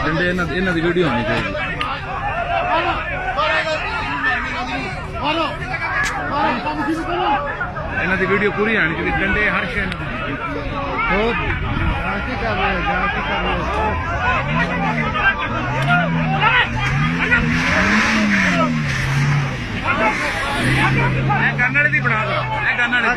ਡੰਡੇ ਇਹਨਾਂ ਦੀ ਵੀਡੀਓ ਹੋਣੀ ਚਾਹੀਦੀ। ਇਹਨਾਂ ਦੀ ਵੀਡੀਓ ਪੂਰੀ ਆਣੀ ਚਾਹੀਦੀ। ਡੰਡੇ ਹਰ ਸ਼ੈ ਬਹੁਤ ਜਾਂਚ ਕਰ ਰਹੇ ਗੰਨ ਵਾਲੇ ਦੀ ਬਣਾ ਦੋ। ਇਹ ਗੰਨ ਵਾਲੇ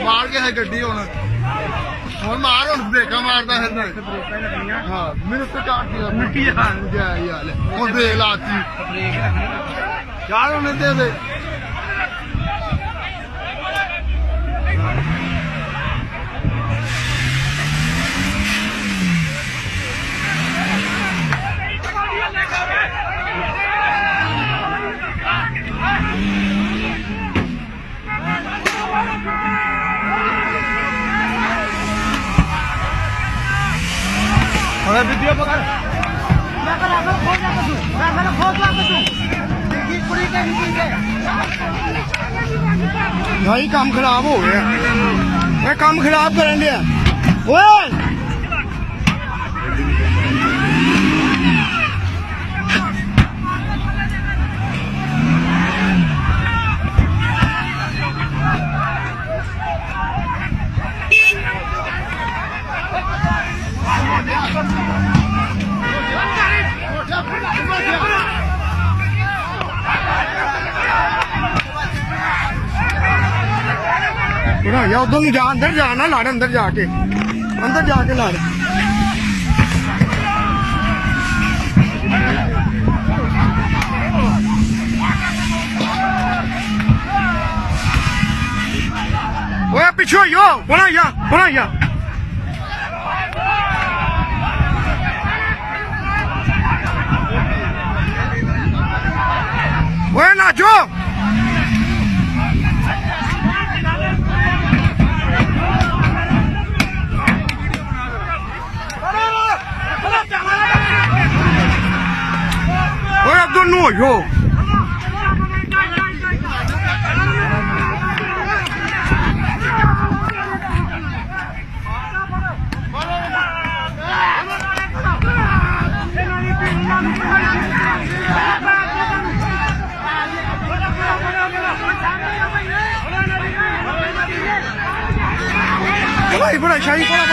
ਮਾਰ ਕੇ ਹੈ ਗੱਡੀ ਹੁਣ ਮਾਰ ਹੁਣ ਬ੍ਰੇਕਾਂ ਮਾਰਦਾ ਫਿਰਦਾ। ਹਾਂ ਮੈਨੂੰ ਤਾਂ ਕਾਟ ਦਿਆ ਮਿੱਟੀ ਯਾਰ ਹੁਣ ਬ੍ਰੇਕ ਲਾਤੀ ਯਾਰ ਉਹਨੇ ਦੇ ਦੇ। वीडियो पकड़ भाई काम खराब हो गया। मैं काम खराब करन दिया। ओए उधर जा अंदर जाना लड़ अंदर जाके लड़। ओए पीछे यो बोला या ओए नाचो नो यो बड़ा शाही बड़ा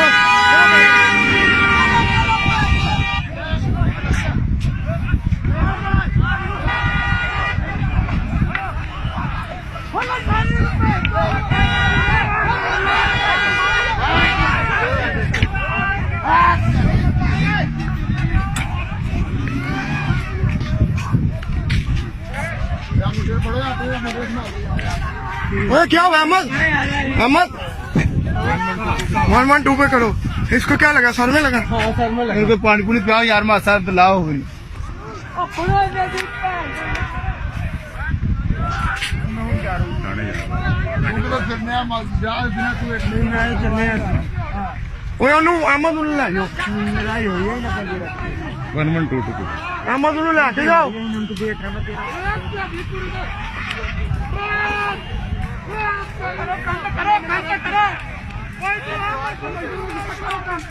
क्या हुआ अहमद 112 पे करो। इसको क्या लगा सर में लगा? हाँ सर में लगा। इनको पानी पुनी पियाओ यार मासा लाओ हो गई। अहमद ले जाओ 1122 अहमद लेके जाओ।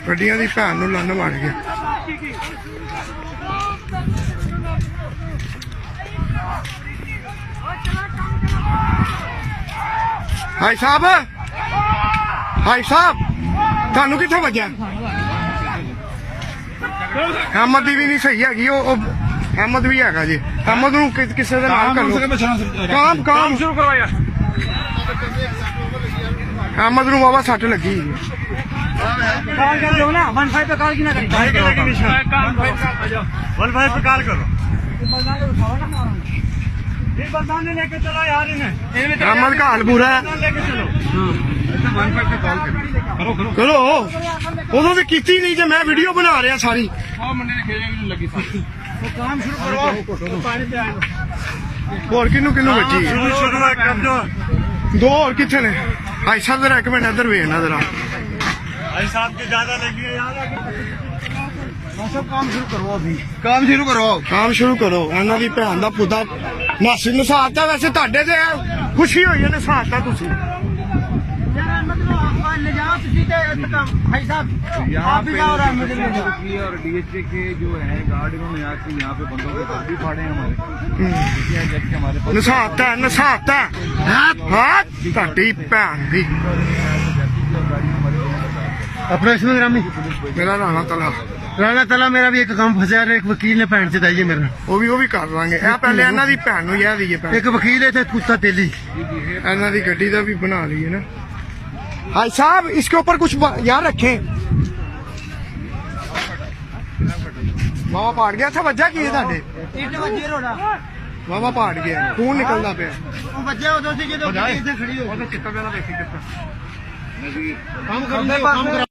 ਗੱਡੀਆਂ ਦੀ ਭੈਣ ਨੂੰ ਲੰਨ ਮਾਰ ਗਿਆ। ਹਾਈ ਸਾਹਿਬ ਤੁਹਾਨੂੰ ਕਿੱਥੇ ਵੱਜਿਆ? ਅਹਿਮਦ ਦੀ ਵੀ ਨਹੀਂ ਸਹੀ ਹੈਗੀ। ਉਹ ਅਹਿਮਦ ਵੀ ਹੈਗਾ ਜੀ। ਅਹਿਮਦ ਨੂੰ ਕਿਸੇ ਦੇ ਨਾਲ ਕਰ ਲਓ। ਕੰਮ ਸ਼ੁਰੂ ਕਰਵਾ ਯਾਰ। अहमद नु बाबा सट लगी कॉल कर लो ना 15 पे कॉल की ना करी 15 पे कॉल करो। ये बंदाने लेके चलो यार इन्हें। अहमद का हाल बुरा है। लेके चलो 15 पे कॉल करो उदों भी कीती नहीं जे मैं वीडियो बना रहा सारी। आ मुंडे ने खेलने नहीं लगी सी। वो काम शुरू करो पानी पे आए और किन्नू बची शुरू कर दो। दो और कितने ने भाई साहब जरा एक मिनट इधर भी है ना जरा भाई साहब के ज्यादा लगी है यार। सब काम शुरू करो अभी। काम शुरू करो। ਕੰਮ ਸ਼ੁਰੂ ਕਰੋ। ਇਹਨਾਂ ਦੀ ਭੈਣ ਦਾ ਪੁੱਤਾ ਨਾਸੀ ਨਸਾਤਾ। ਵੈਸੇ ਤੁਹਾਡੇ ਤੇ ਖੁਸ਼ੀ ਹੋਈ ਹੈ ਨਸਾਤਾ ਤੁਸੀਂ। ले जाओ भाई साहब यहाँ आप भी पे जाओ रहमत की और डीएसपी के जो है गार्ड इन्होंने आके यहाँ पे बंदों के घर भी फाड़े हैं हमारे जब के हमारे पास ਨਸਾਤਾ ਨਸਾਤਾ ਹਾਂ ਤੁਹਾਡੀ ਭੈਣ ਦੀ। अपना इसमें ग्रामी ਮੇਰਾ ਰਾਣਾ ਤਲਾ राणा तला मेरा भी एक काम फंसा है। एक वकील ने पैंट से दाइए मेरा ਉਹ ਵੀ ਕਰ ਲਾਂਗੇ। ਇਹ ਪਹਿਲੇ ਇਹਨਾਂ ਦੀ ਭੈਣ ਨੂੰ ਯਾਦ ਦਈਏ ਭੈਣ। एक वकील है थे कुत्ता तेली ਇਹਨਾਂ ਦੀ ਗੱਡੀ ਦਾ ਵੀ ਬਣਾ ਲਈਏ ਨਾ। भाई साहब इसके ऊपर कुछ याद रखें। बाबा पाट गया था। वजह की है ਤੁਹਾਡੇ? इट वजे रोड़ा बाबा पाट गया। खून निकलता पे वो बच्चे उधर से जो खड़ी हो चिट्टा पहला देखी कितना काम कर